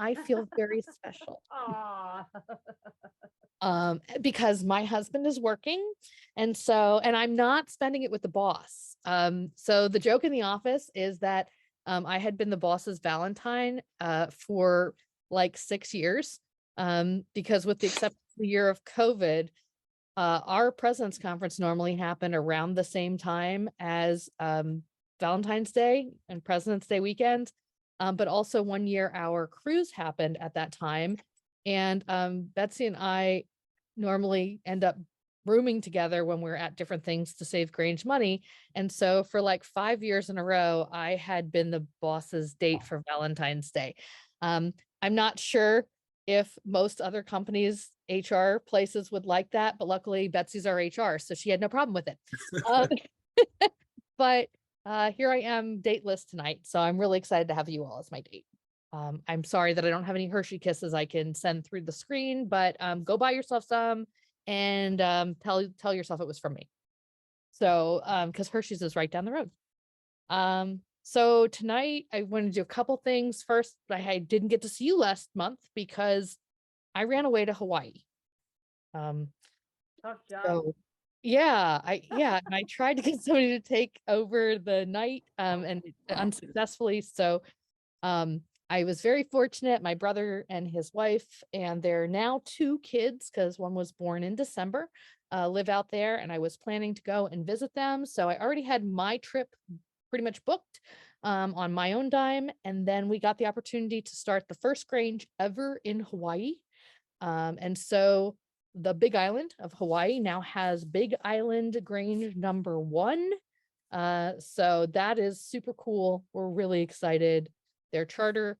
I feel very special. Aw. Because my husband is working, and I'm not spending it with the boss. So the joke in the office is that I had been the boss's Valentine for like 6 years. Because with the exception of the year of COVID, our president's conference normally happened around the same time as Valentine's Day and President's Day weekend. But also one year our cruise happened at that time. And Betsy and I normally end up rooming together when we're at different things to save Grange money. And so for like 5 years in a row, I had been the boss's date for Valentine's Day. I'm not sure if most other companies' HR places would like that, but luckily Betsy's our HR, so she had no problem with it. Um, but here I am dateless tonight, so I'm really excited to have you all as my date. I'm sorry that I don't have any Hershey kisses I can send through the screen, but go buy yourself some and tell yourself it was from me. So because Hershey's is right down the road. So tonight I want to do a couple things. First, I didn't get to see you last month because I ran away to Hawaii. Um, Tough job. so and I tried to get somebody to take over the night and unsuccessfully. So I was very fortunate. My brother and his wife and their now 2 kids, because one was born in December, live out there, and I was planning to go and visit them. So I already had my trip pretty much booked on my own dime. And then we got the opportunity to start the first Grange ever in Hawaii. And so the Big Island of Hawaii now has Big Island Grange #1. So that is super cool. We're really excited. Their charter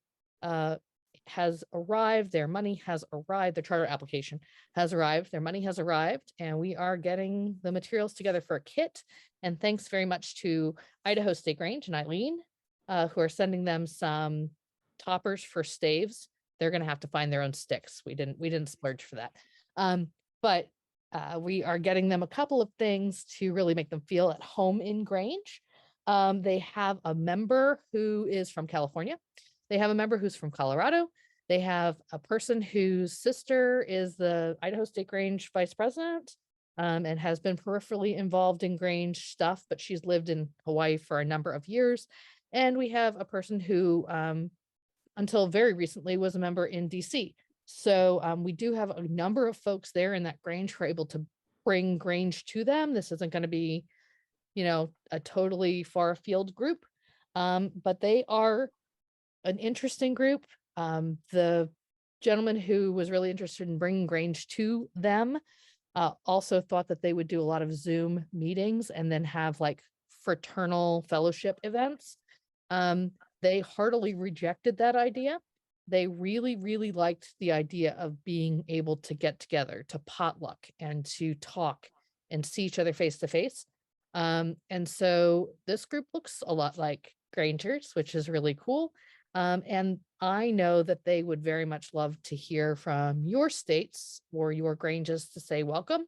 has arrived. Their money has arrived. Their charter application has arrived. Their money has arrived, and we are getting the materials together for a kit. And thanks very much to Idaho State Grange and Eileen, who are sending them some toppers for staves. They're going to have to find their own sticks. We didn't splurge for that. But we are getting them a couple of things to really make them feel at home in Grange. They have a member who is from California. They have a member who's from Colorado. They have a person whose sister is the Idaho State Grange vice president and has been peripherally involved in Grange stuff, but she's lived in Hawaii for a number of years. And we have a person who, until very recently, was a member in DC. So we do have a number of folks there in that Grange who are able to bring Grange to them. This isn't going to be, a totally far afield group, but they are an interesting group. The gentleman who was really interested in bringing Grange to them also thought that they would do a lot of Zoom meetings and then have like fraternal fellowship events. They heartily rejected that idea. They really, really liked the idea of being able to get together, to potluck and to talk and see each other face to face. And so this group looks a lot like Grangers, which is really cool. And I know that they would very much love to hear from your states or your Granges to say welcome,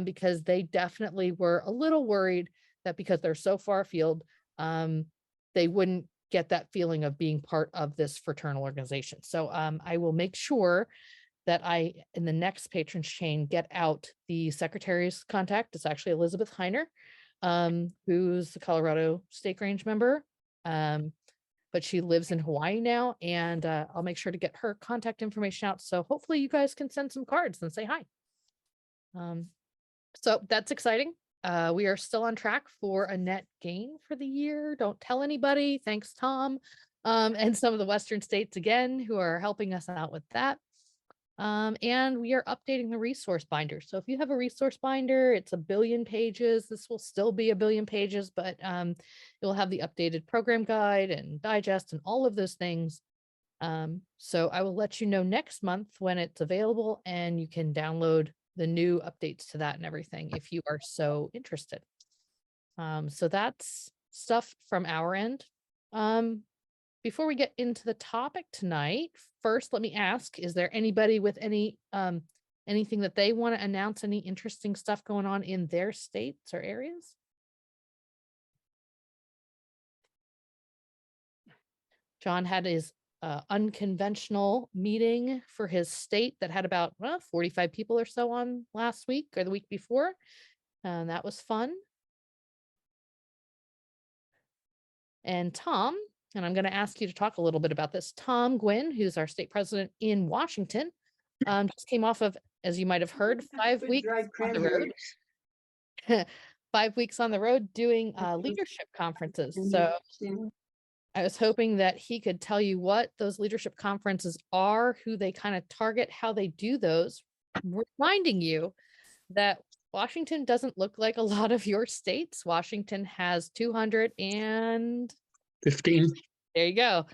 because they definitely were a little worried that because they're so far afield, they wouldn't get that feeling of being part of this fraternal organization. So I will make sure that I, in the next patrons chain, get out the secretary's contact. It's actually Elizabeth Heiner, who's the Colorado State Grange member. But she lives in Hawaii now, and I'll make sure to get her contact information out. So hopefully you guys can send some cards and say hi. So that's exciting. We are still on track for a net gain for the year. Don't tell anybody. Thanks, Tom. And some of the Western states again, who are helping us out with that. And we are updating the resource binder. So if you have a resource binder, it's 1 billion pages. This will still be 1 billion pages, but it will have the updated program guide and digest and all of those things. So I will let you know next month when it's available, and you can download the new updates to that and everything if you are so interested. So that's stuff from our end. Before we get into the topic tonight, first, let me ask, is there anybody with any anything that they want to announce, any interesting stuff going on in their states or areas? John had his unconventional meeting for his state that had about 45 people or so on last week or the week before. And that was fun. And Tom, and I'm going to ask you to talk a little bit about this. Tom Gwynn, who's our state president in Washington, just came off of, as you might have heard, 5 weeks on the road. 5 weeks on the road doing leadership conferences. So I was hoping that he could tell you what those leadership conferences are, who they kind of target, how they do those, reminding you that Washington doesn't look like a lot of your states. Washington has 215. There you go.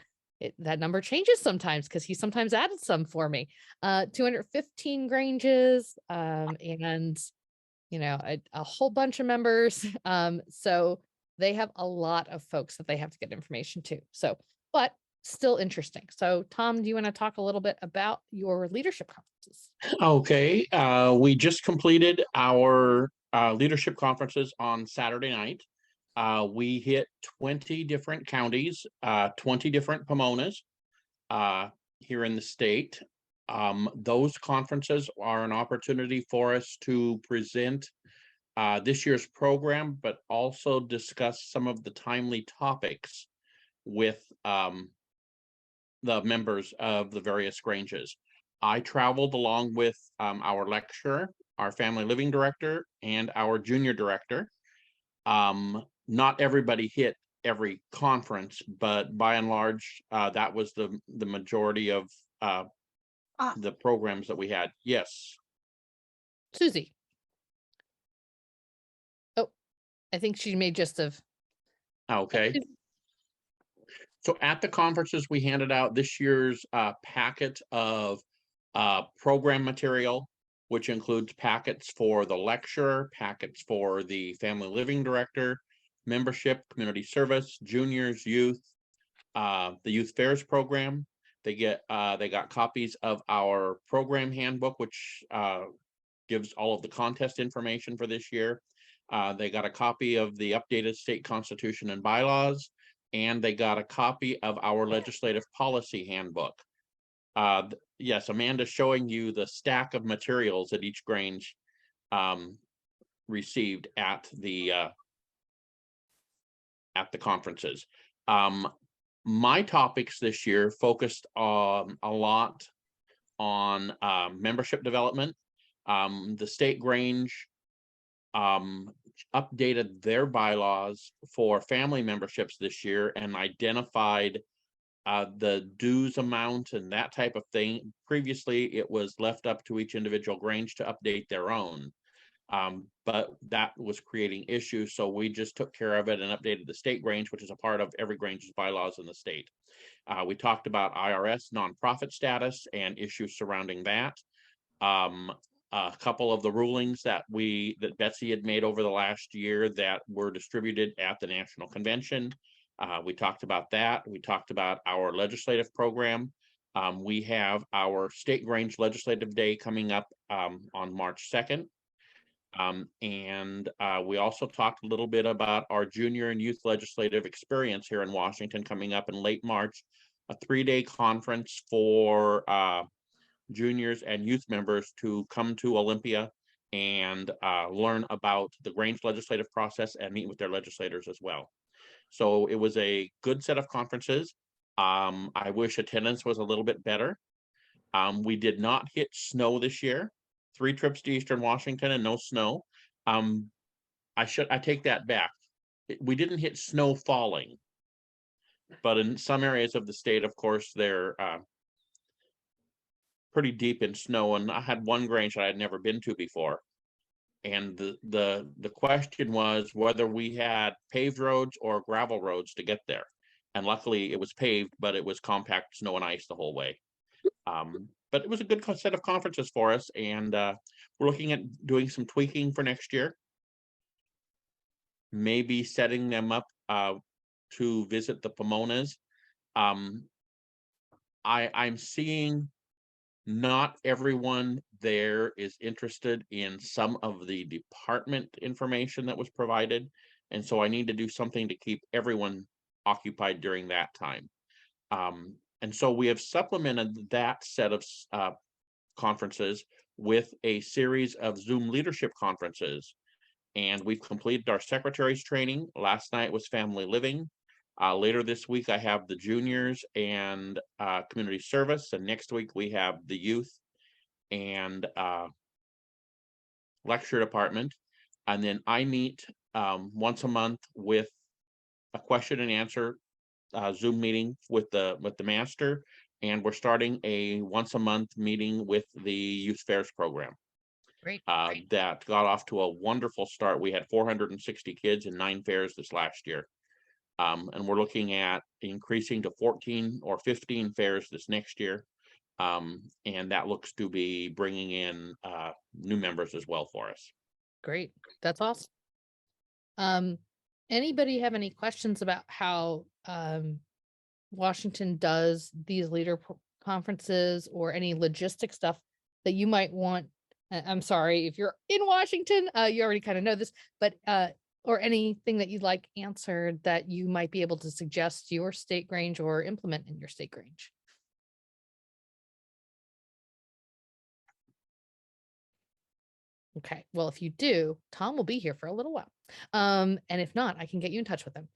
That number changes sometimes because he sometimes added some for me. 215 Granges, and a whole bunch of members. So they have a lot of folks that they have to get information to. So, but still interesting. So Tom, do you want to talk a little bit about your leadership conferences? Okay. We just completed our leadership conferences on Saturday night. We hit 20 different counties, 20 different pomonas here in the state. Those conferences are an opportunity for us to present this year's program, but also discuss some of the timely topics with the members of the various Granges. I traveled along with our lecturer, our family living director, and our junior director. Not everybody hit every conference, but by and large, that was the majority of the programs that we had. Yes. Susie. Oh, I think she may just have. Okay. So at the conferences, we handed out this year's packet of program material, which includes packets for the lecturer, packets for the family living director, membership, community service, juniors, youth, the youth fairs program. They got copies of our program handbook, which gives all of the contest information for this year. They got a copy of the updated state constitution and bylaws, and they got a copy of our legislative policy handbook. Yes, Amanda's showing you the stack of materials that each Grange received at the conferences. My topics this year focused a lot on membership development. The state Grange updated their bylaws for family memberships this year and identified the dues amount and that type of thing. Previously, it was left up to each individual Grange to update their own. But that was creating issues, so we just took care of it and updated the state Grange, which is a part of every Grange's bylaws in the state. We talked about IRS nonprofit status and issues surrounding that. A couple of the rulings that Betsy had made over the last year that were distributed at the National Convention. We talked about that. We talked about our legislative program. We have our State Grange Legislative Day coming up on March 2nd. And we also talked a little bit about our junior and youth legislative experience here in Washington coming up in late March, a 3-day conference for juniors and youth members to come to Olympia and learn about the Grange legislative process and meet with their legislators as well. So it was a good set of conferences. I wish attendance was a little bit better. We did not hit snow this year. 3 trips to Eastern Washington and no snow. I take that back. We didn't hit snow falling, but in some areas of the state, of course, they're pretty deep in snow. And I had one Grange that I had never been to before. And the question was whether we had paved roads or gravel roads to get there. And luckily it was paved, but it was compact snow and ice the whole way. But it was a good set of conferences for us, and we're looking at doing some tweaking for next year. Maybe setting them up to visit the pomonas. I'm seeing not everyone there is interested in some of the department information that was provided, and so I need to do something to keep everyone occupied during that time. And so we have supplemented that set of conferences with a series of Zoom leadership conferences. And we've completed our secretary's training. Last night was family living. Later this week, I have the juniors and community service. And next week, we have the youth and lecture department. And then I meet once a month with a question and answer Zoom meeting with the master. And we're starting a once a month meeting with the youth fairs program. Great. That got off to a wonderful start. We had 460 kids in 9 fairs this last year. And we're looking at increasing to 14 or 15 fairs this next year. And that looks to be bringing in new members as well for us. Great. That's awesome. Anybody have any questions about how Washington does these conferences, or any logistic stuff that you might want? I'm sorry if you're in Washington, you already kind of know this, but or anything that you'd like answered that you might be able to suggest your state Grange or implement in your state Grange. Okay, well, if you do, Tom will be here for a little while. And if not, I can get you in touch with him.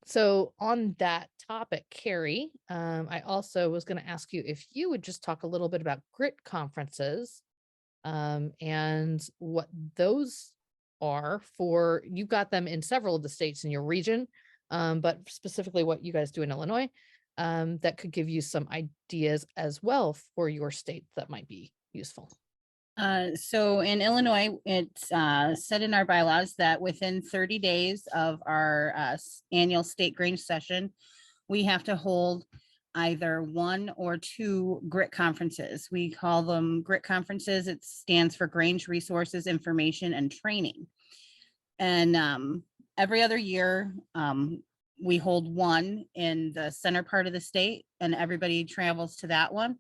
So on that topic, Carrie, I also was going to ask you if you would just talk a little bit about grit conferences, and what those are for. You got them in several of the states in your region, but specifically what you guys do in Illinois, that could give you some ideas as well for your state that might be useful. So in Illinois, it's set in our bylaws that within 30 days of our annual state Grange session, we have to hold either 1 or 2 grit conferences. We call them grit conferences. It stands for Grange Resources, Information, and Training. And every other year, we hold one in the center part of the state, and everybody travels to that one.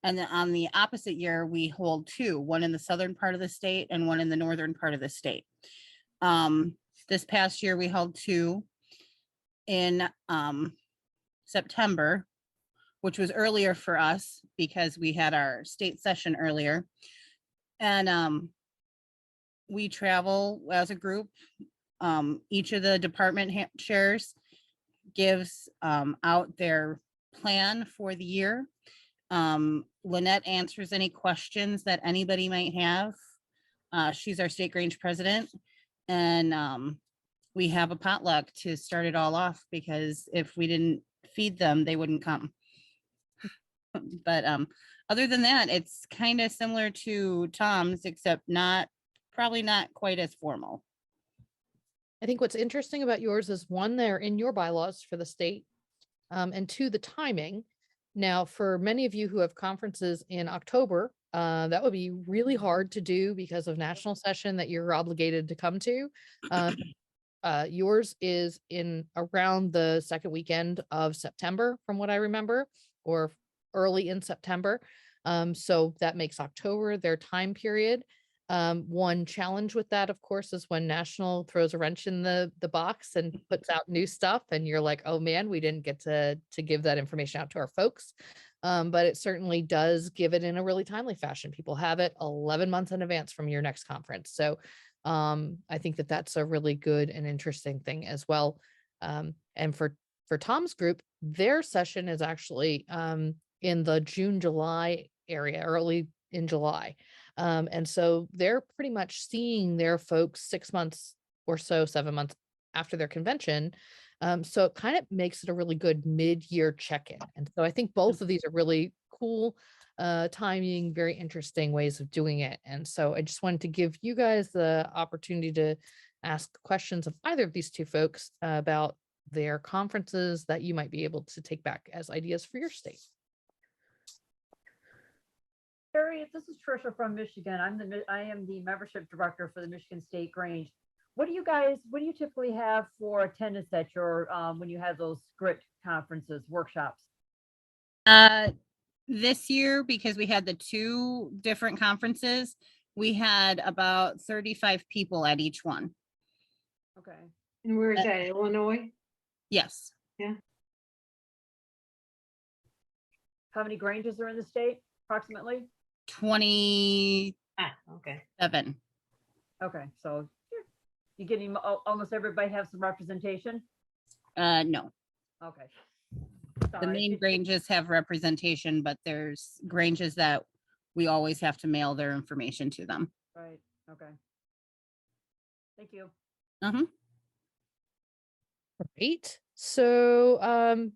And then on the opposite year, we hold 2, one in the southern part of the state and one in the northern part of the state. This past year, we held 2 in September, which was earlier for us because we had our state session earlier. And we travel as a group. Each of the department chairs gives out their plan for the year. Lynette answers any questions that anybody might have. She's our state Grange president, and we have a potluck to start it all off, because if we didn't feed them, they wouldn't come. But other than that, it's kind of similar to Tom's, except probably not quite as formal. I think what's interesting about yours is, 1, they're in your bylaws for the state, and 2, the timing. Now, for many of you who have conferences in October, that would be really hard to do because of national session that you're obligated to come to. Yours is in around the second weekend of September, from what I remember, or early in September. So that makes October their time period. One challenge with that, of course, is when national throws a wrench in the box and puts out new stuff, and you're like, oh man, we didn't get to give that information out to our folks. But it certainly does give it in a really timely fashion. People have it 11 months in advance from your next conference. So I think that that's a really good and interesting thing as well. And for Tom's group, their session is actually in the June, July area, early in July. And so they're pretty much seeing their folks 6 months or so, 7 months after their convention. So it kind of makes it a really good mid-year check-in. And so I think both of these are really cool timing, very interesting ways of doing it. And so I just wanted to give you guys the opportunity to ask questions of either of these 2 folks about their conferences that you might be able to take back as ideas for your state. Carrie, this is Trisha from Michigan. I am the membership director for the Michigan State Grange. What do you typically have for attendance at your when you have those grit conferences, workshops? This year, because we had the 2 different conferences, we had about 35 people at each one. Okay. And where is that, Illinois? Yes. Yeah. How many Granges are in the state approximately? 27. Okay. Okay, so you're getting almost everybody have some representation? No, Okay. the Sorry, main it- Granges have representation, but there's Granges that we always have to mail their information to them. Right, okay. Thank you. Uh-huh. Great. So,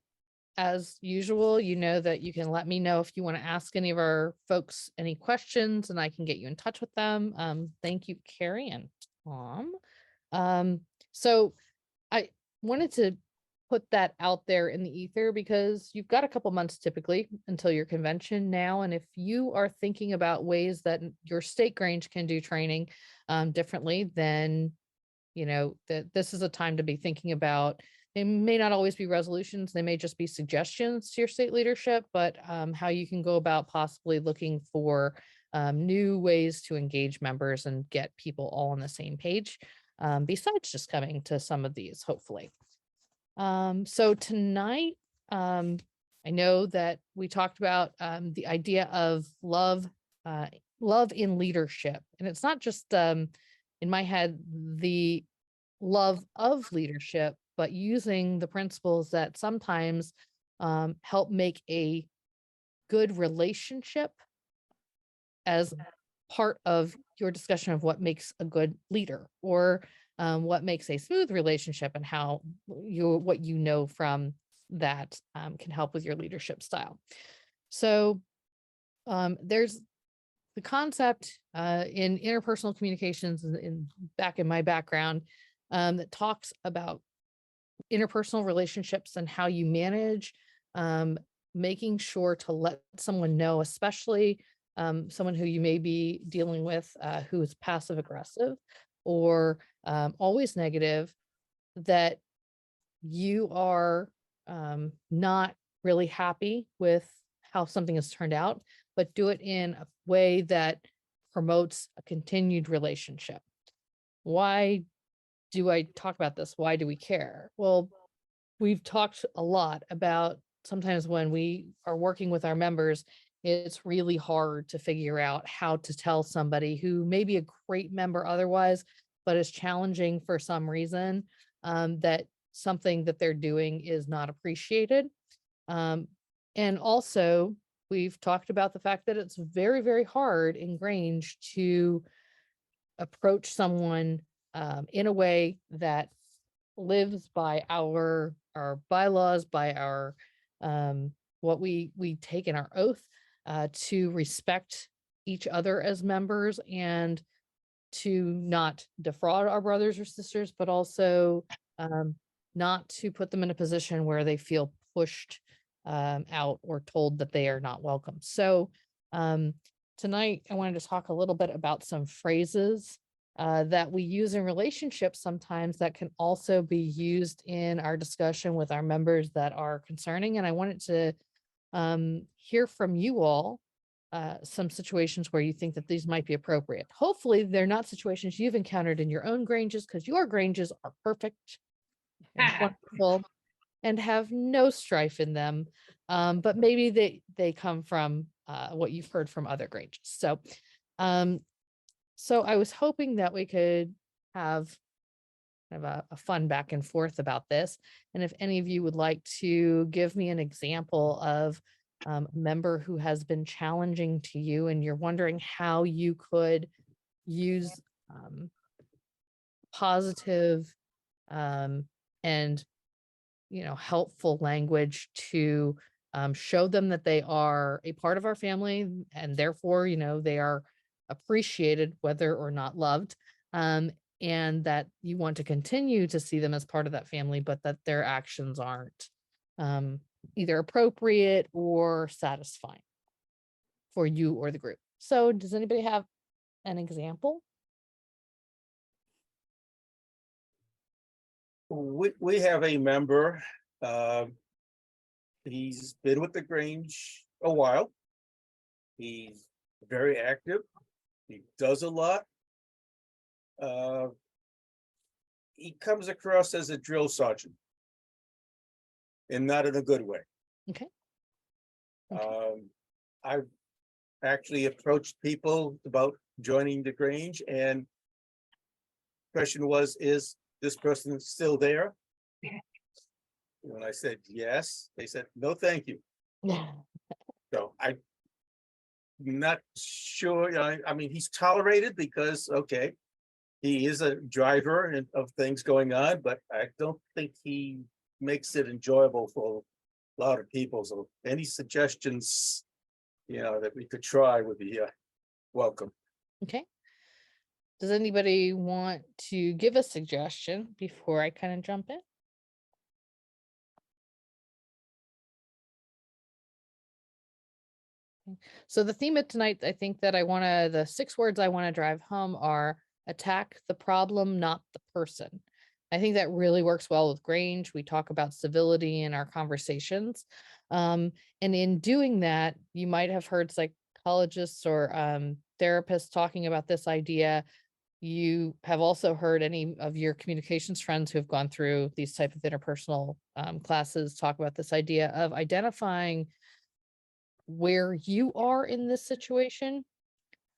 as usual, you know that you can let me know if you want to ask any of our folks any questions and I can get you in touch with them. Thank you, Carrie and Tom. So I wanted to put that out there in the ether because you've got a couple months typically until your convention now. And if you are thinking about ways that your state Grange can do training differently, then you know that this is a time to be thinking about. They may not always be resolutions, they may just be suggestions to your state leadership, but how you can go about possibly looking for new ways to engage members and get people all on the same page, besides just coming to some of these, hopefully. So tonight, I know that we talked about the idea of love, love in leadership. And it's not just in my head, the love of leadership, but using the principles that sometimes help make a good relationship as part of your discussion of what makes a good leader, or what makes a smooth relationship, and how what you know from that can help with your leadership style. So there's the concept in interpersonal communications back in my background that talks about interpersonal relationships and how you manage making sure to let someone know, especially someone who you may be dealing with who is passive aggressive or always negative, that you are not really happy with how something has turned out, but do it in a way that promotes a continued relationship. Why do I talk about this? Why do we care? Well, we've talked a lot about sometimes when we are working with our members, it's really hard to figure out how to tell somebody who may be a great member otherwise, but is challenging for some reason, that something that they're doing is not appreciated. And also, we've talked about the fact that it's very, very hard in Grange to approach someone in a way that lives by our bylaws, by our what we take in our oath to respect each other as members, and to not defraud our brothers or sisters, but also not to put them in a position where they feel pushed out or told that they are not welcome. So tonight I wanted to talk a little bit about some phrases that we use in relationships sometimes that can also be used in our discussion with our members that are concerning. And I wanted to hear from you all some situations where you think that these might be appropriate. Hopefully they're not situations you've encountered in your own Granges, because your Granges are perfect and wonderful and have no strife in them. But maybe they come from what you've heard from other Granges. So I was hoping that we could have kind of a fun back and forth about this. And if any of you would like to give me an example of a member who has been challenging to you and you're wondering how you could use positive and helpful language to show them that they are a part of our family, and therefore they are appreciated whether or not loved, and that you want to continue to see them as part of that family, but that their actions aren't either appropriate or satisfying for you or the group. So does anybody have an example? We have a member, he's been with the Grange a while. He's very active. He does a lot. He comes across as a drill sergeant, and not in a good way. Okay. I've actually approached people about joining the Grange, and question was, is this person still there? When I said yes, they said, no, thank you. So I'm not sure, I mean, he's tolerated because, okay, he is a driver of things going on, but I don't think he makes it enjoyable for a lot of people. So any suggestions, that we could try would be welcome. Okay. Does anybody want to give a suggestion before I kind of jump in? So the theme of tonight, I think that the 6 words I want to drive home are attack the problem, not the person. I think that really works well with Grange. We talk about civility in our conversations. And in doing that, you might have heard psychologists or therapists talking about this idea. You have also heard any of your communications friends who have gone through these type of interpersonal classes talk about this idea of identifying where you are in this situation,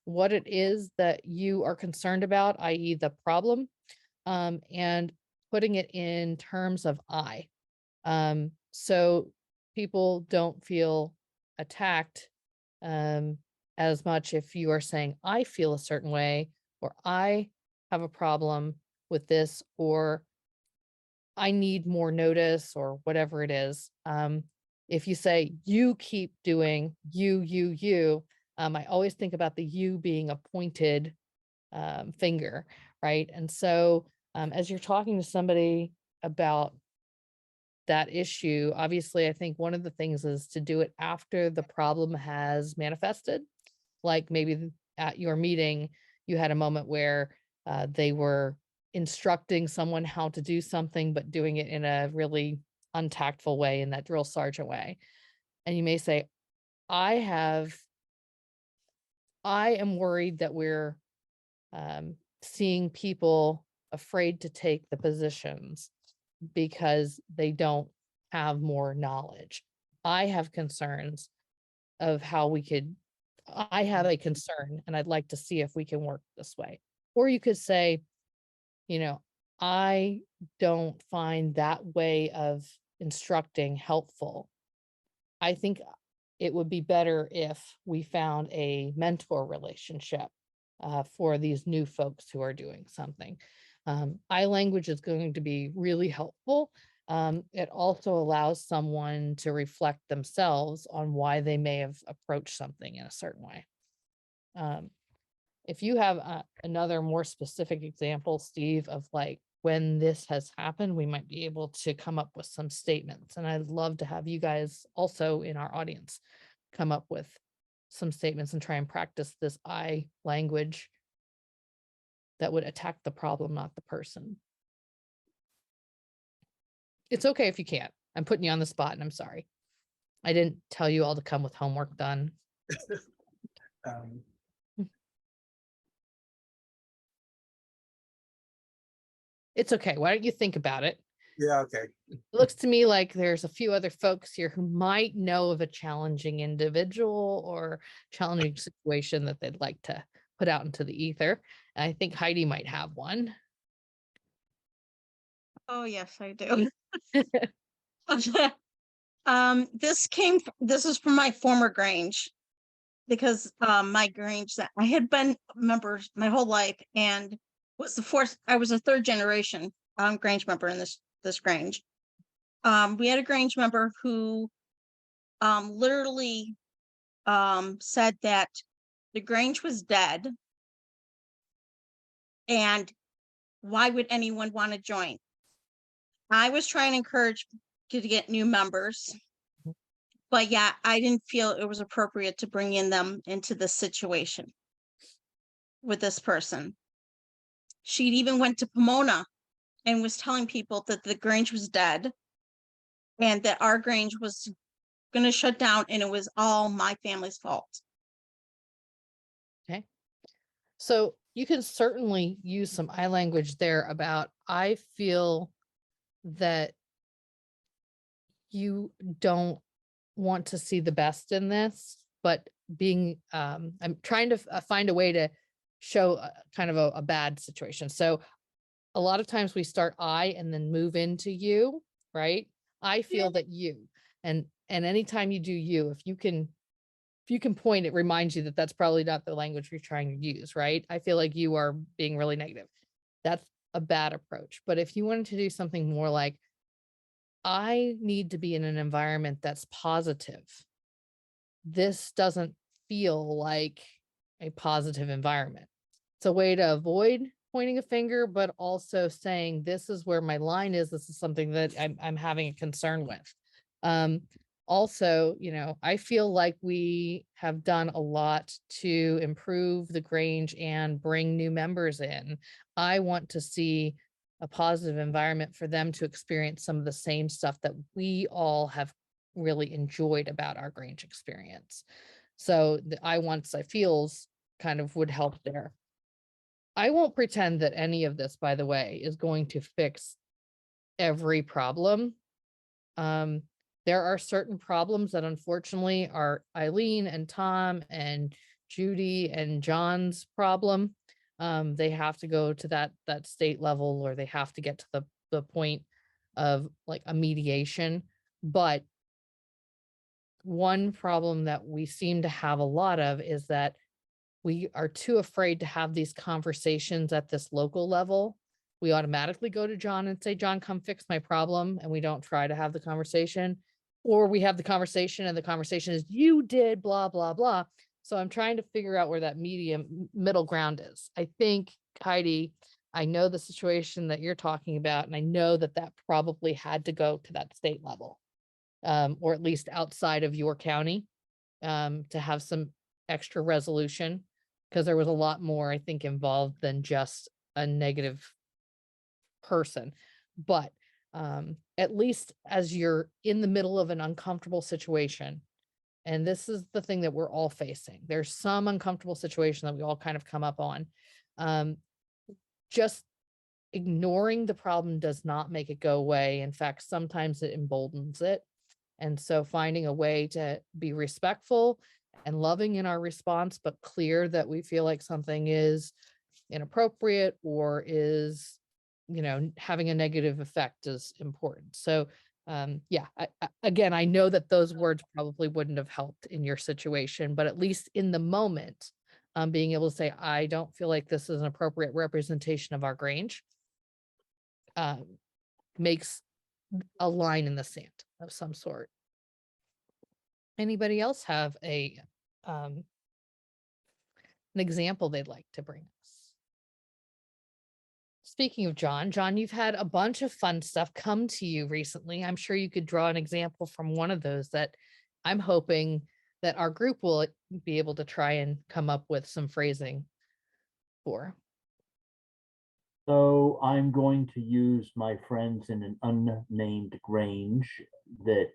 what it is that you are concerned about, i.e. the problem, and putting it in terms of I. So people don't feel attacked as much if you are saying, I feel a certain way, or I have a problem with this, or I need more notice, or whatever it is. If you say you keep doing you, I always think about the you being a pointed finger, right? And so as you're talking to somebody about that issue, obviously, I think one of the things is to do it after the problem has manifested. Like maybe at your meeting, you had a moment where they were instructing someone how to do something, but doing it in a really untactful way, in that drill sergeant way. And you may say, I am worried that we're seeing people afraid to take the positions because they don't have more knowledge. I have concerns of how I have a concern and I'd like to see if we can work this way. Or you could say, I don't find that way of instructing helpful. I think it would be better if we found a mentor relationship for these new folks who are doing something. I language is going to be really helpful. It also allows someone to reflect themselves on why they may have approached something in a certain way. If you have another more specific example, Steve, of when this has happened, we might be able to come up with some statements. And I'd love to have you guys also in our audience come up with some statements and try and practice this I language that would attack the problem, not the person. It's okay if you can't. I'm putting you on the spot and I'm sorry. I didn't tell you all to come with homework done. It's okay. Why don't you think about it? Yeah, okay. It looks to me like there's a few other folks here who might know of a challenging individual or challenging situation that they'd like to put out into the ether. And I think Heidi might have one. Oh, yes, I do. This is from my former Grange, because my Grange that I had been members my whole life and I was a 3rd generation Grange member in this Grange. We had a Grange member who literally said that the Grange was dead and why would anyone want to join? I was trying to encourage to get new members, but yeah, I didn't feel it was appropriate to bring them into this situation with this person. She even went to Pomona and was telling people that the Grange was dead and that our Grange was going to shut down and it was all my family's fault. Okay. So you can certainly use some I language there about, I feel that you don't want to see the best in this, but I'm trying to find a way to show kind of a bad situation. So a lot of times we start I and then move into you, right? I feel that you, and anytime you do you, if you can point, it reminds you that that's probably not the language you're trying to use, right? I feel like you are being really negative. That's a bad approach. But if you wanted to do something more like, I need to be in an environment that's positive. This doesn't feel like a positive environment. It's a way to avoid pointing a finger, but also saying, this is where my line is. This is something that I'm having a concern with. Also, I feel like we have done a lot to improve the Grange and bring new members in. I want to see a positive environment for them to experience some of the same stuff that we all have really enjoyed about our Grange experience. So the I wants, I feels kind of would help there. I won't pretend that any of this, by the way, is going to fix every problem. There are certain problems that unfortunately are Eileen and Tom and Judy and John's problem. They have to go to that state level, or they have to get to the point of like a mediation. But one problem that we seem to have a lot of is that we are too afraid to have these conversations at this local level. We automatically go to John and say, John, come fix my problem. And we don't try to have the conversation, or we have the conversation and the conversation is, you did blah, blah, blah. So I'm trying to figure out where that middle ground is. I think, Heidi, I know the situation that you're talking about, and I know that that probably had to go to that state level, or at least outside of your county, to have some extra resolution, because there was a lot more, I think, involved than just a negative person. But at least as you're in the middle of an uncomfortable situation, and this is the thing that we're all facing, there's some uncomfortable situation that we all kind of come up on. Just ignoring the problem does not make it go away. In fact, sometimes it emboldens it. And so finding a way to be respectful and loving in our response, but clear that we feel like something is inappropriate or is, having a negative effect is important. So yeah, again, I know that those words probably wouldn't have helped in your situation, but at least in the moment, being able to say, I don't feel like this is an appropriate representation of our Grange, makes a line in the sand of some sort. Anybody else have an example they'd like to bring us? Speaking of John, you've had a bunch of fun stuff come to you recently. I'm sure you could draw an example from one of those that I'm hoping that our group will be able to try and come up with some phrasing for. So I'm going to use my friends in an unnamed Grange that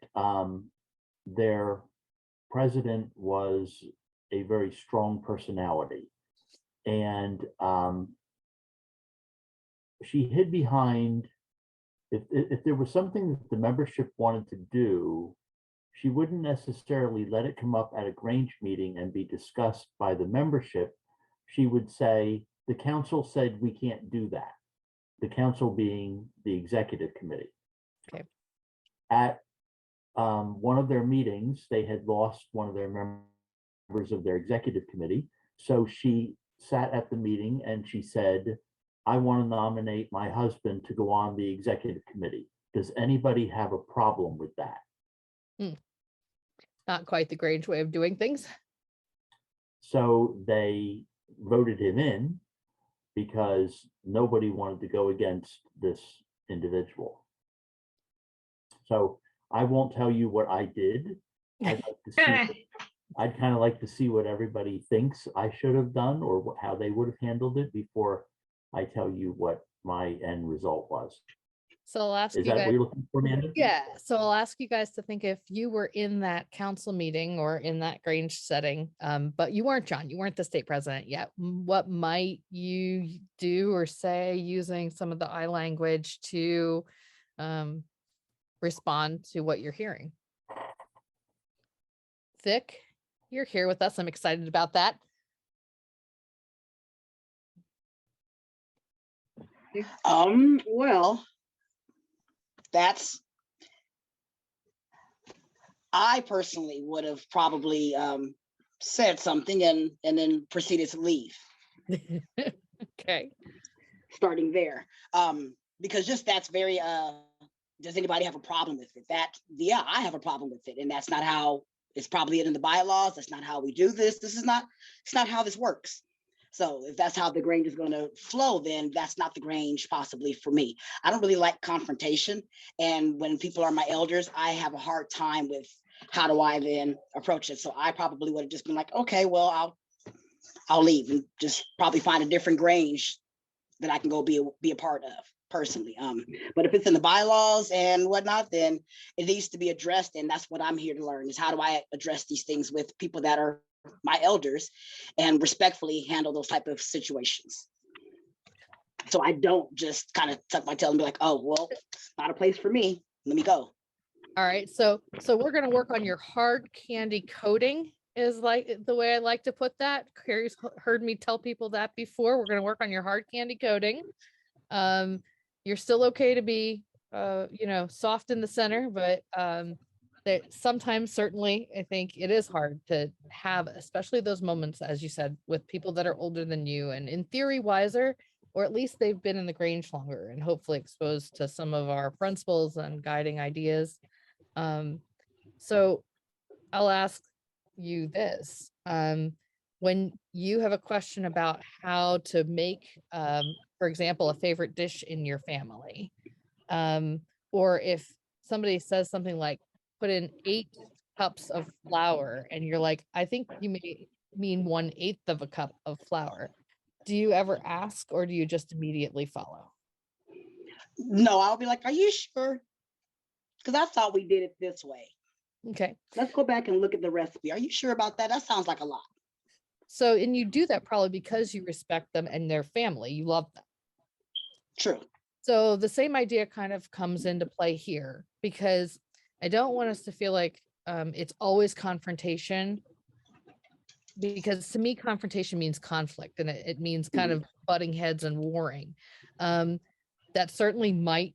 their president was a very strong personality. And she hid behind, if there was something that the membership wanted to do, she wouldn't necessarily let it come up at a Grange meeting and be discussed by the membership. She would say, the council said we can't do that. The council being the executive committee. Okay. At one of their meetings, they had lost one of their members of their executive committee. So she sat at the meeting and she said, I want to nominate my husband to go on the executive committee. Does anybody have a problem with that? Not quite the Grange way of doing things. So they voted him in because nobody wanted to go against this individual. So I won't tell you what I did. I'd kind of like to see what everybody thinks I should have done, or how they would have handled it before I tell you what my end result was. So I'll ask Is you that what guys. you're looking for, Amanda? Yeah. So I'll ask you guys to think, if you were in that council meeting or in that Grange setting, but you weren't John, you weren't the state president yet. What might you do or say using some of the I language to respond to what you're hearing? Vic, you're here with us. I'm excited about that. Well, that's, I personally would have probably said something and then proceeded to leave, Okay. starting there. Because just that's very does anybody have a problem with it? That, yeah, I have a problem with it. And that's not how, it's probably in the bylaws. That's not how we do this. It's not how this works. So if that's how the Grange is going to flow, then that's not the Grange possibly for me. I don't really like confrontation. And when people are my elders, I have a hard time with how do I then approach it. So I probably would have just been like, okay, well, I'll leave and just probably find a different Grange that I can go be a part of personally. But if it's in the bylaws and whatnot, then it needs to be addressed. And that's what I'm here to learn, is how do I address these things with people that are my elders and respectfully handle those type of situations. So I don't just kind of tuck my tail and be like, oh, well, it's not a place for me. Let me go. All right. So we're going to work on your hard candy coating, is like the way I like to put that. Carrie's heard me tell people that before. We're going to work on your hard candy coating. You're still okay to be, soft in the center, but that sometimes, certainly, I think it is hard to have, especially those moments, as you said, with people that are older than you and in theory wiser, or at least they've been in the Grange longer and hopefully exposed to some of our principles and guiding ideas. So I'll ask you this. When you have a question about how to make, for example, a favorite dish in your family, or if somebody says something like, put in 8 cups of flour, and you're like, I think you may mean 1/8 of a cup of flour. Do you ever ask, or do you just immediately follow? No, I'll be like, are you sure? Because I thought we did it this way. Okay. Let's go back and look at the recipe. Are you sure about that? That sounds like a lot. So, and you do that probably because you respect them and their family. You love them. True. So the same idea kind of comes into play here, because I don't want us to feel like it's always confrontation, because to me, confrontation means conflict, and it means kind of butting heads and warring. That certainly might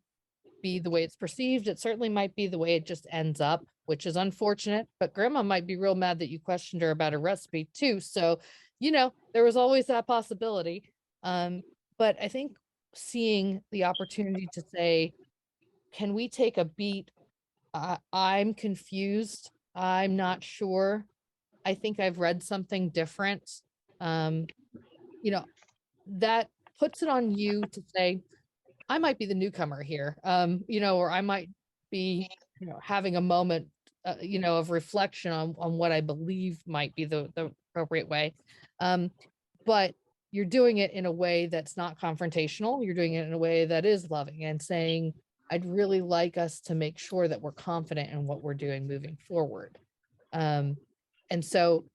be the way it's perceived. It certainly might be the way it just ends up, which is unfortunate, but grandma might be real mad that you questioned her about a recipe too. So, there was always that possibility. But I think seeing the opportunity to say, can we take a beat? I'm confused. I'm not sure. I think I've read something different. That puts it on you to say, I might be the newcomer here, or I might be, having a moment, of reflection on what I believe might be the appropriate way. But you're doing it in a way that's not confrontational. You're doing it in a way that is loving and saying, I'd really like us to make sure that we're confident in what we're doing moving forward. And so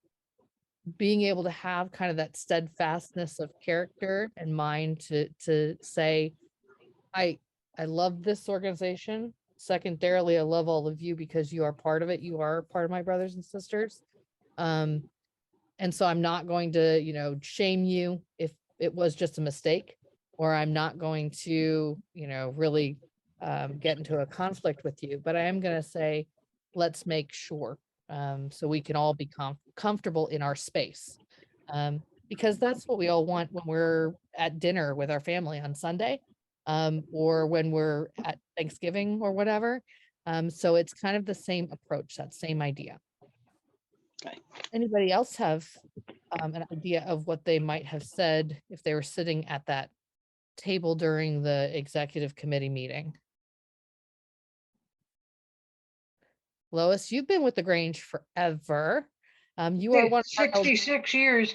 being able to have kind of that steadfastness of character and mind to say, I love this organization. Secondarily, I love all of you because you are part of it. You are part of my brothers and sisters. And so I'm not going to, shame you if it was just a mistake, or I'm not going to, really get into a conflict with you, but I am going to say, let's make sure, so we can all be comfortable in our space. Because that's what we all want when we're at dinner with our family on Sunday, or when we're at Thanksgiving or whatever. So it's kind of the same approach, that same idea. Okay. Anybody else have an idea of what they might have said if they were sitting at that table during the executive committee meeting? Lois, you've been with the Grange forever. You are one of our 66 years.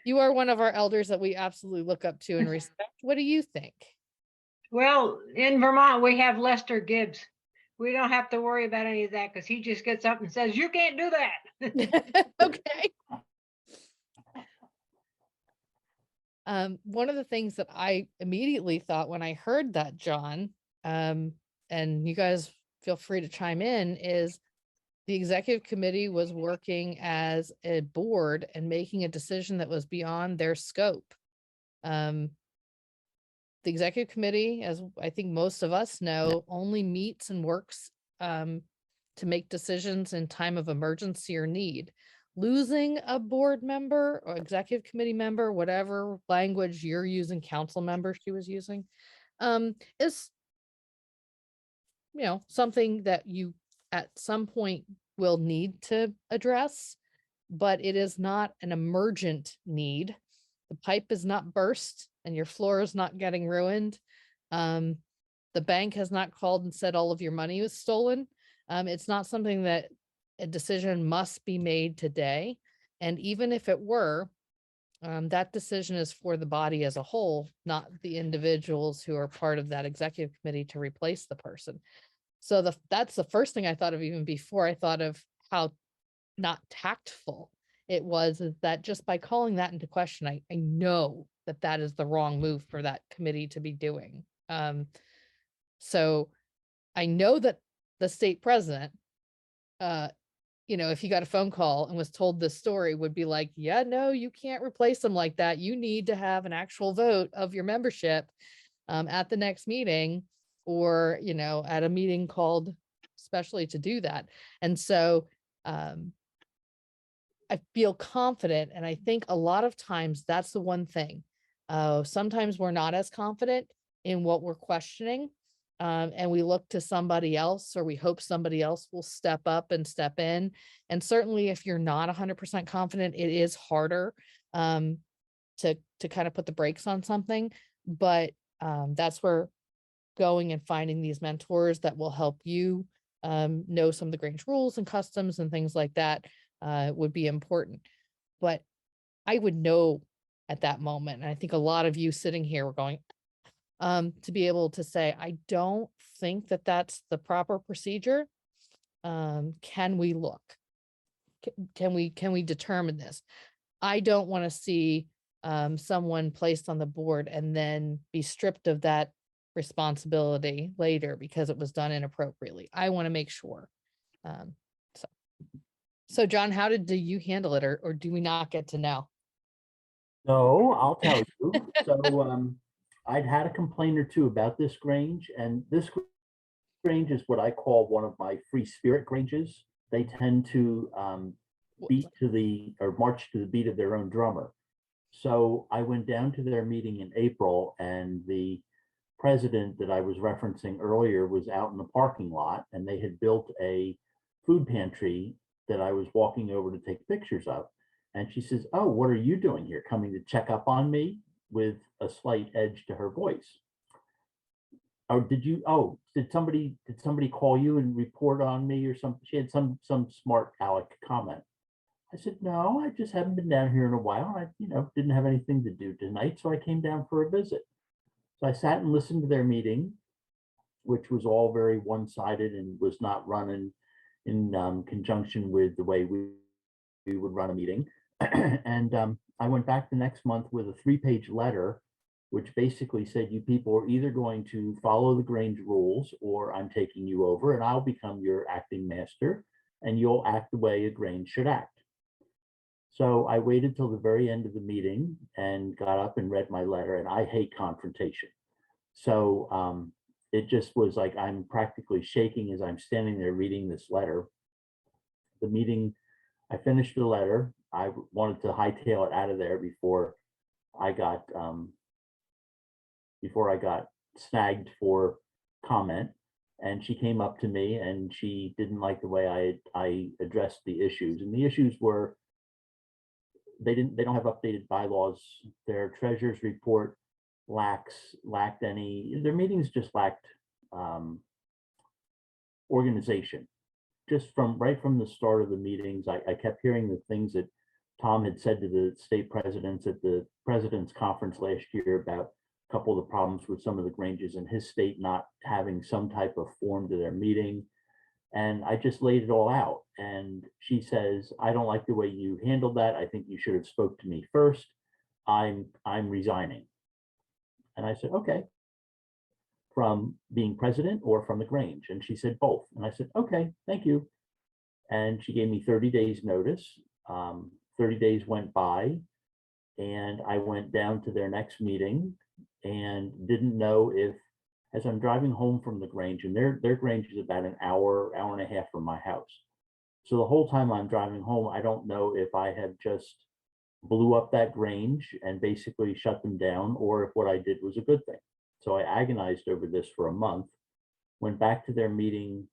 You are one of our elders that we absolutely look up to and respect. What do you think? Well, in Vermont, we have Lester Gibbs. We don't have to worry about any of that because he just gets up and says, you can't do that. Okay. One of the things that I immediately thought when I heard that, John, and you guys feel free to chime in, is the executive committee was working as a board and making a decision that was beyond their scope. The executive committee, as I think most of us know, only meets and works to make decisions in time of emergency or need. Losing a board member or executive committee member, whatever language you're using, council member she was using, is, something that you at some point will need to address, but it is not an emergent need. The pipe is not burst and your floor is not getting ruined. The bank has not called and said all of your money was stolen. It's not something that a decision must be made today. And even if it were, that decision is for the body as a whole, not the individuals who are part of that executive committee to replace the person. So that's the first thing I thought of even before I thought of how not tactful it was, is that just by calling that into question, I know that that is the wrong move for that committee to be doing. So I know that the state president, if you got a phone call and was told this story, would be like, yeah, no, you can't replace them like that. You need to have an actual vote of your membership at the next meeting, or, at a meeting called especially to do that. And so I feel confident. And I think a lot of times that's the one thing. Sometimes we're not as confident in what we're questioning. And we look to somebody else, or we hope somebody else will step up and step in. And certainly if you're not 100% confident, it is harder to kind of put the brakes on something. But that's where going and finding these mentors that will help you know some of the Grange rules and customs and things like that would be important. But I would know at that moment, and I think a lot of you sitting here were going, to be able to say, I don't think that that's the proper procedure. Can we look? Can we determine this? I don't want to see someone placed on the board and then be stripped of that responsibility later because it was done inappropriately. I want to make sure. So John, how do you handle it, or do we not get to know? So I'll tell you. So I'd had a complaint or two about this Grange, and this Grange is what I call one of my free spirit Granges. They tend to march to the beat of their own drummer. So I went down to their meeting in April, and the president that I was referencing earlier was out in the parking lot, and they had built a food pantry that I was walking over to take pictures of. And she says, "Oh, what are you doing here? Coming to check up on me?" with a slight edge to her voice. "Oh, did somebody call you and report on me or something?" She had some smart aleck comment. I said, "No, I just haven't been down here in a while. I, didn't have anything to do tonight, so I came down for a visit." So I sat and listened to their meeting, which was all very one-sided and was not run in conjunction with the way we would run a meeting. And I went back the next month with a 3-page letter, which basically said, "You people are either going to follow the Grange rules, or I'm taking you over and I'll become your acting master and you'll act the way a Grange should act." So I waited till the very end of the meeting and got up and read my letter, and I hate confrontation. So it just was like I'm practically shaking as I'm standing there reading this letter. The meeting, I finished the letter. I wanted to hightail it out of there before I got snagged for comment. And she came up to me and she didn't like the way I addressed the issues. And the issues were, they don't have updated bylaws. Their treasurer's report lacked any, their meetings just lacked organization. Just right from the start of the meetings, I kept hearing the things that Tom had said to the state presidents at the president's conference last year about a couple of the problems with some of the Granges in his state not having some type of form to their meeting. And I just laid it all out. And she says, "I don't like the way you handled that. I think you should have spoke to me first. I'm resigning." And I said, "Okay, from being president or from the Grange?" And she said, "Both." And I said, "Okay, thank you." and she gave me 30 days notice. 30 days went by, and I went down to their next meeting and didn't know if, as I'm driving home from the Grange, and their Grange is about an hour, hour and a half from my house. So the whole time I'm driving home, I don't know if I have just blew up that Grange and basically shut them down, or if what I did was a good thing. So I agonized over this for a month, went back to their meeting,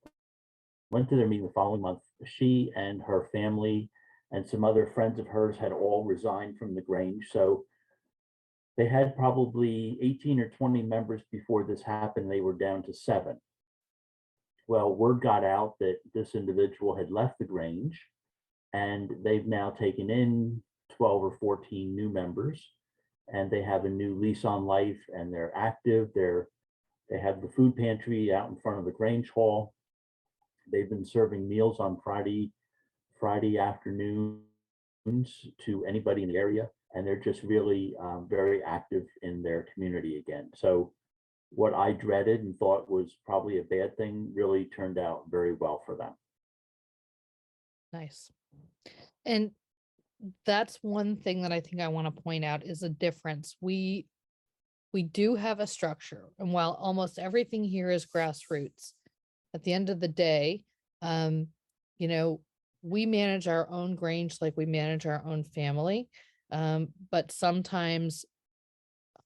went to their meeting the following month. She and her family and some other friends of hers had all resigned from the Grange. So they had probably 18 or 20 members before this happened. They were down to 7. Well, word got out that this individual had left the Grange, and they've now taken in 12 or 14 new members, and they have a new lease on life, and they're active. They have the food pantry out in front of the Grange Hall. They've been serving meals on Friday afternoons to anybody in the area, and they're just really very active in their community again. So what I dreaded and thought was probably a bad thing really turned out very well for them. Nice. And that's one thing that I think I want to point out is a difference. We do have a structure, and while almost everything here is grassroots, at the end of the day, you know, we manage our own Grange like we manage our own family. But sometimes,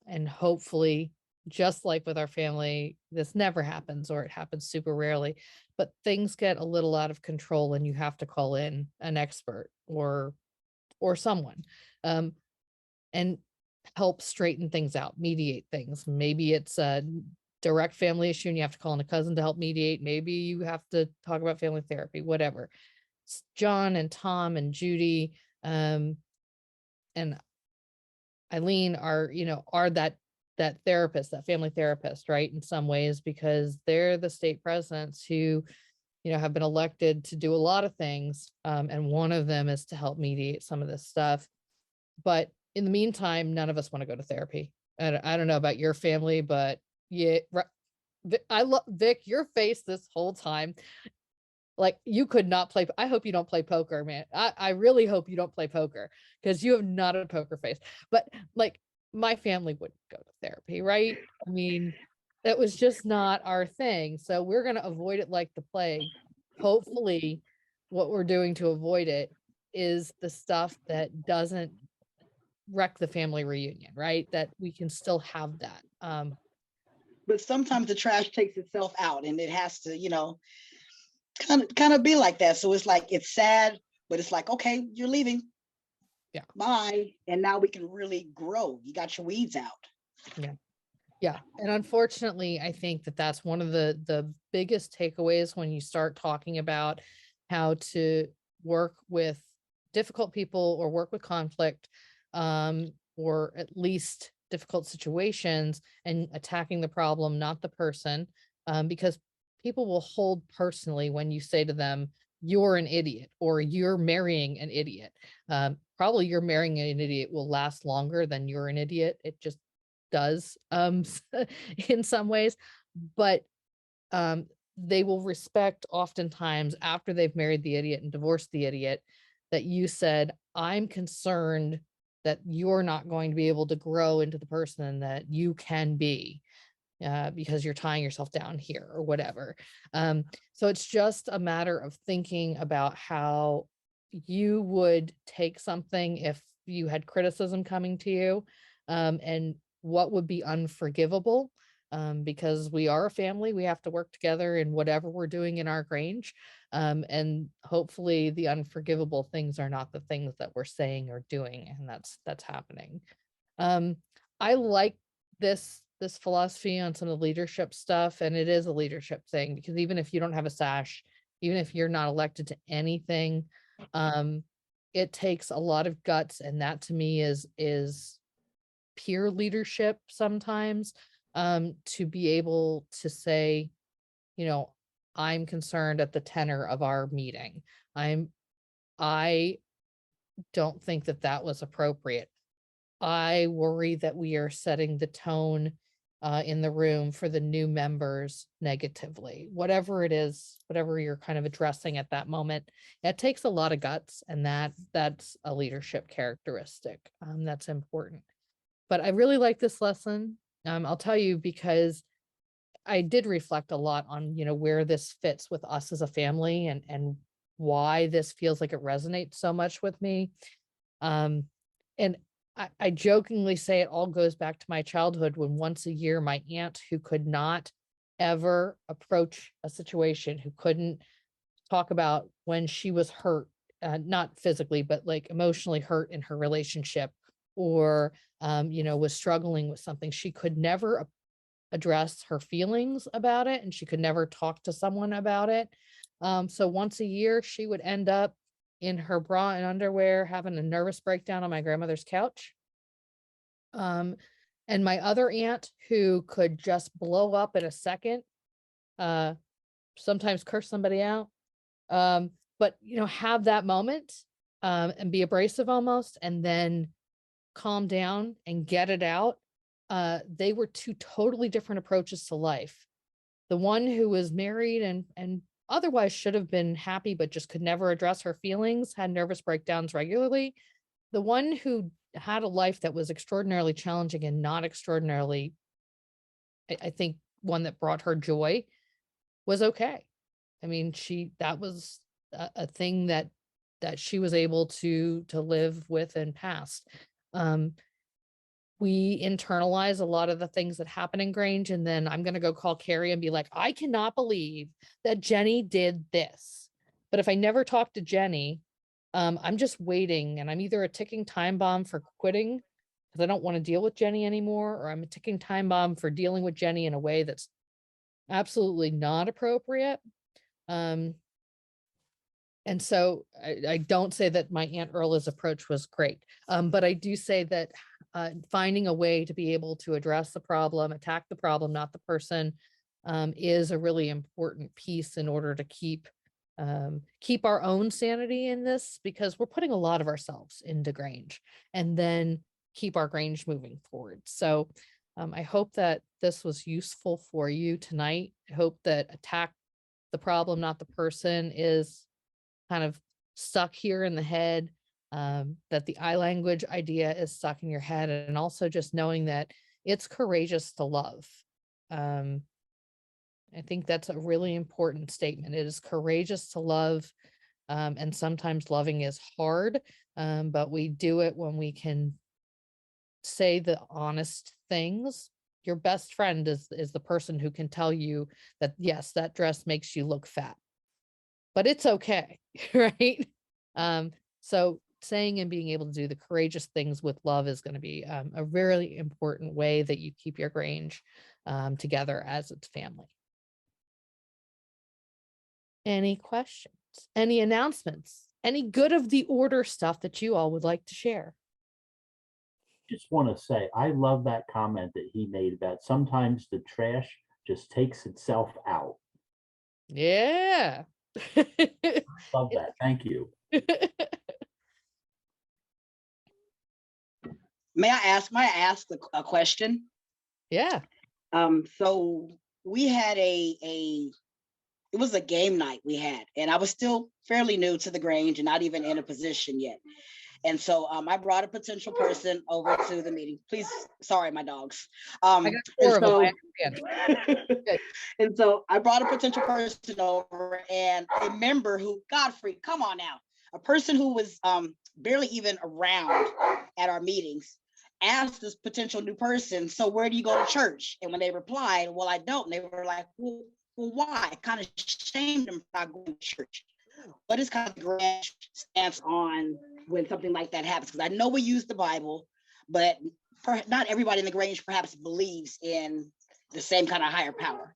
and hopefully, just like with our family, this never happens, or it happens super rarely, but things get a little out of control and you have to call in an expert or someone, and help straighten things out, mediate things. Maybe it's a direct family issue and you have to call in a cousin to help mediate. Maybe you have to talk about family therapy, whatever. John and Tom and Judy, and Eileen are that therapist, that family therapist, right? In some ways, because they're the state presidents who, have been elected to do a lot of things. And one of them is to help mediate some of this stuff. But in the meantime, none of us want to go to therapy. And I don't know about your family, but yeah, I love Vic, your face this whole time. Like you could not play. I hope you don't play poker, man. I really hope you don't play poker because you have not a poker face. But like my family wouldn't go to therapy, right? I mean, that was just not our thing. So we're going to avoid it like the plague. Hopefully, what we're doing to avoid it is the stuff that doesn't wreck the family reunion, right? That we can still have that. But sometimes the trash takes itself out, and it has to, kind of be like that. So it's like, it's sad, but it's like, okay, you're leaving. Yeah. Bye. And now we can really grow. You got your weeds out. Yeah. And unfortunately, I think that that's one of the biggest takeaways when you start talking about how to work with difficult people or work with conflict, or at least difficult situations, and attacking the problem, not the person, because people will hold personally when you say to them, you're an idiot or you're marrying an idiot. Probably you're marrying an idiot will last longer than you're an idiot. It just does, in some ways, but they will respect oftentimes after they've married the idiot and divorced the idiot that you said, I'm concerned that you're not going to be able to grow into the person that you can be, because you're tying yourself down here or whatever. So it's just a matter of thinking about how you would take something if you had criticism coming to you, and what would be unforgivable, because we are a family. We have to work together in whatever we're doing in our Grange. And hopefully the unforgivable things are not the things that we're saying or doing. And that's happening. I like this philosophy on some of the leadership stuff. And it is a leadership thing, because even if you don't have a sash, even if you're not elected to anything, it takes a lot of guts. And that to me is peer leadership sometimes, to be able to say, I'm concerned at the tenor of our meeting. I don't think that was appropriate. I worry that we are setting the tone in the room for the new members negatively, whatever it is, whatever you're kind of addressing at that moment. It takes a lot of guts, and that's a leadership characteristic that's important. But I really like this lesson. I'll tell you, because I did reflect a lot on, where this fits with us as a family, and why this feels like it resonates so much with me. And I jokingly say it all goes back to my childhood, when once a year, my aunt, who could not ever approach a situation, who couldn't talk about when she was hurt, not physically, but like emotionally hurt in her relationship, or, was struggling with something, she could never address her feelings about it, and she could never talk to someone about it. So once a year, she would end up in her bra and underwear having a nervous breakdown on my grandmother's couch. And my other aunt, who could just blow up in a second, uh, sometimes curse somebody out, but have that moment, and be abrasive almost, and then calm down and get it out. They were two totally different approaches to life. The one who was married and otherwise should have been happy, but just could never address her feelings, had nervous breakdowns regularly. The one who had a life that was extraordinarily challenging and not extraordinarily, I think, one that brought her joy, was okay. I mean, that was a thing that she was able to live with and past. We internalize a lot of the things that happen in Grange, and then I'm going to go call Carrie and be like, I cannot believe that Jenny did this. But if I never talk to Jenny, I'm just waiting, and I'm either a ticking time bomb for quitting because I don't want to deal with Jenny anymore, or I'm a ticking time bomb for dealing with Jenny in a way that's absolutely not appropriate. And so I don't say that my Aunt Earla's approach was great, but I do say that finding a way to be able to address the problem, attack the problem, not the person, is a really important piece in order to keep our own sanity in this, because we're putting a lot of ourselves into Grange, and then keep our Grange moving forward. So I hope that this was useful for you tonight. I hope that attack the problem, not the person, is kind of stuck here in the head, that the I language idea is stuck in your head, and also just knowing that it's courageous to love. I think that's a really important statement. It is courageous to love, and sometimes loving is hard, but we do it when we can say the honest things. Your best friend is the person who can tell you that, yes, that dress makes you look fat, but it's okay, right? So saying and being able to do the courageous things with love is going to be a really important way that you keep your Grange together as its family. Any questions? Any announcements? Any good of the order stuff that you all would like to share? Just want to say, I love that comment that he made about sometimes the trash just takes itself out. Yeah. Love that. Thank you. May I ask a question? Yeah. So we had it was a game night we had, and I was still fairly new to the Grange and not even in a position yet. And so I brought a potential person over to the meeting. Please, sorry, my dogs. I got 4 of them. I understand. And so I brought a potential person over, and a member who, Godfrey, come on now, a person who was barely even around at our meetings, asked this potential new person, so where do you go to church? And when they replied, well, I don't, and they were like, well, why? It kind of shamed them for not going to church. What is kind of Grange stance on when something like that happens? Because I know we use the Bible, but not everybody in the Grange perhaps believes in the same kind of higher power.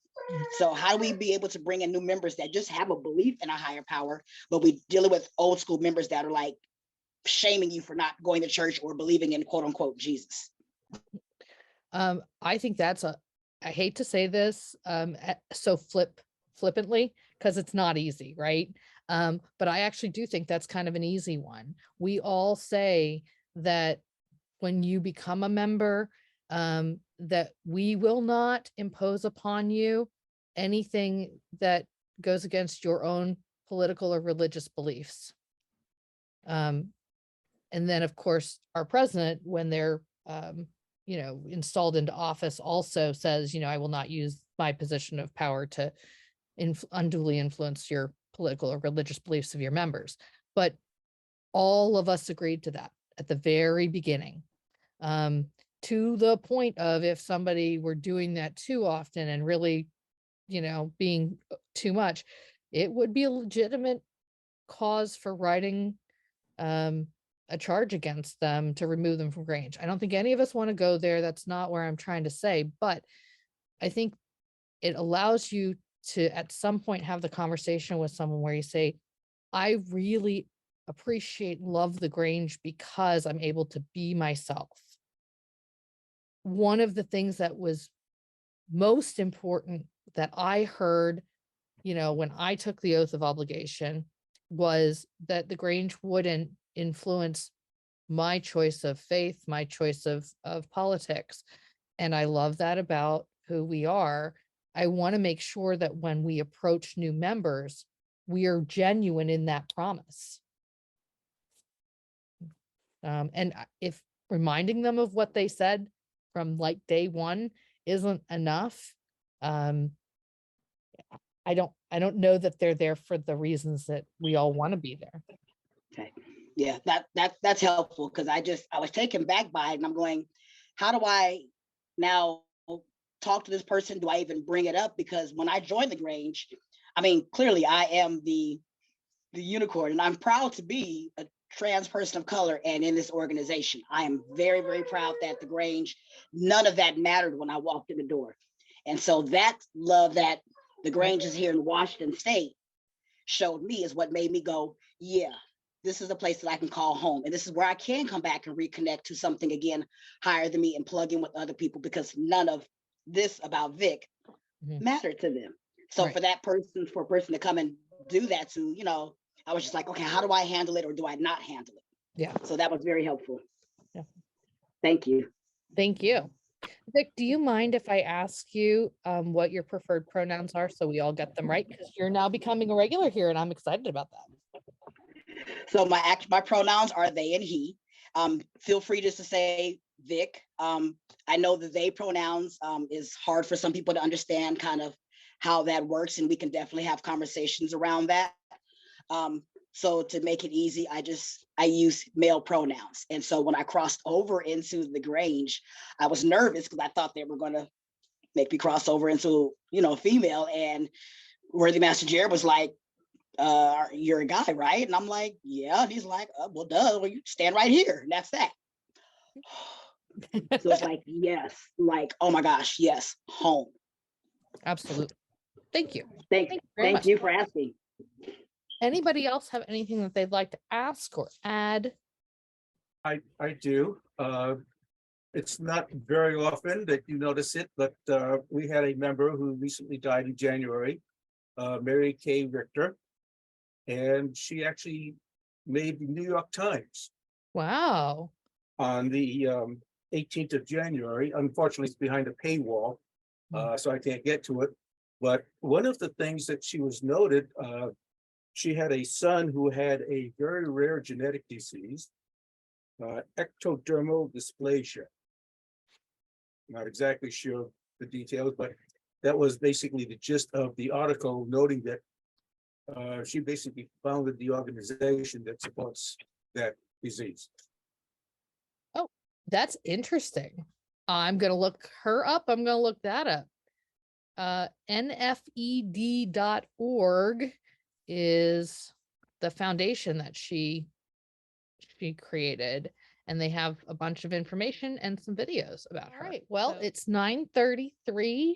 So how do we be able to bring in new members that just have a belief in a higher power, but we dealing with old school members that are like shaming you for not going to church or believing in quote unquote Jesus? I think I hate to say this so flippantly, because it's not easy, right? But I actually do think that's kind of an easy one. We all say that when you become a member, that we will not impose upon you anything that goes against your own political or religious beliefs. And then, of course, our president, when they're, installed into office, also says, I will not use my position of power to unduly influence your political or religious beliefs of your members. But all of us agreed to that at the very beginning, to the point of if somebody were doing that too often and really, being too much, it would be a legitimate cause for writing a charge against them to remove them from Grange. I don't think any of us want to go there. That's not where I'm trying to say, but I think it allows you to at some point have the conversation with someone where you say, I really appreciate, love the Grange because I'm able to be myself. One of the things that was most important that I heard, when I took the oath of obligation was that the Grange wouldn't influence my choice of faith, my choice of politics. And I love that about who we are. I want to make sure that when we approach new members, we are genuine in that promise. And if reminding them of what they said from like day one isn't enough, I don't know that they're there for the reasons that we all want to be there. Okay. Yeah, that's helpful because I was taken back by it and I'm going, how do I now talk to this person? Do I even bring it up? Because when I joined the Grange, I mean, clearly I am the unicorn and I'm proud to be a trans person of color and in this organization. I am very, very proud that the Grange, none of that mattered when I walked in the door. And so that love that the Grange is here in Washington State showed me is what made me go, yeah, this is a place that I can call home. And this is where I can come back and reconnect to something again higher than me and plug in with other people because none of this about Vic mattered to them. So for a person to come and do that to, I was just like, okay, how do I handle it or do I not handle it? Yeah. So that was very helpful. Yeah. Thank you. Thank you. Vic, do you mind if I ask you what your preferred pronouns are so we all get them right? Because you're now becoming a regular here and I'm excited about that. So my pronouns are they and he. Feel free just to say Vic. I know the they pronouns is hard for some people to understand kind of how that works, and we can definitely have conversations around that. So to make it easy, I use male pronouns. And so when I crossed over into the Grange, I was nervous because I thought they were going to make me cross over into, female. And Worthy Master Jared was like, you're a guy, right? And I'm like, yeah. And he's like, well, duh, well, you stand right here. And that's that. So it's like, yes, like, oh my gosh, yes, home. Absolutely. Thank you. Thank you for asking. Anybody else have anything that they'd like to ask or add? I do. It's not very often that you notice it, but we had a member who recently died in January, Mary Kay Richter, and she actually made the New York Times. Wow. On the 18th of January. Unfortunately, it's behind a paywall, so I can't get to it. But one of the things that she was noted, she had a son who had a very rare genetic disease, ectodermal dysplasia. Not exactly sure the details, but that was basically the gist of the article, noting that she basically founded the organization that supports that disease. Oh, that's interesting. I'm going to look her up. I'm going to look that up. nfed.org is the foundation that she created, and they have a bunch of information and some videos about her. All right. Well, it's 9:33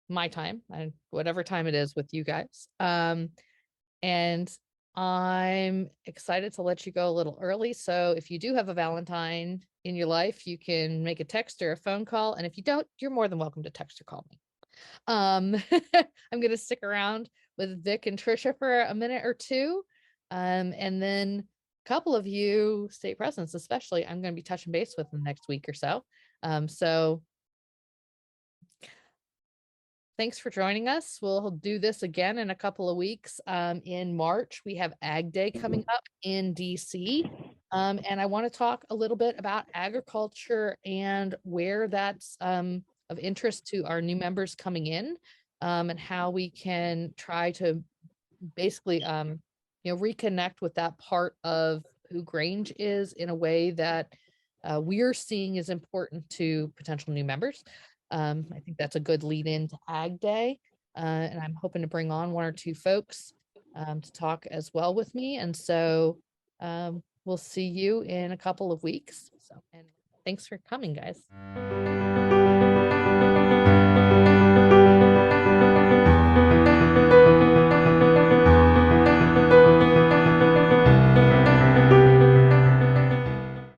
my time, and whatever time it is with you guys. And I'm excited to let you go a little early. So if you do have a Valentine in your life, you can make a text or a phone call. And if you don't, you're more than welcome to text or call me. I'm going to stick around with Vic and Trisha for a minute or two. And then a couple of you state presidents, especially, I'm going to be touching base with them next week or so. So thanks for joining us. We'll do this again in a couple of weeks. In March, we have Ag Day coming up in DC. And I want to talk a little bit about agriculture and where that's of interest to our new members coming in, and how we can try to basically reconnect with that part of who Grange is in a way that we're seeing is important to potential new members. I think that's a good lead in to Ag Day. And I'm hoping to bring on one or two folks to talk as well with me. And so we'll see you in a couple of weeks. So, and thanks for coming, guys.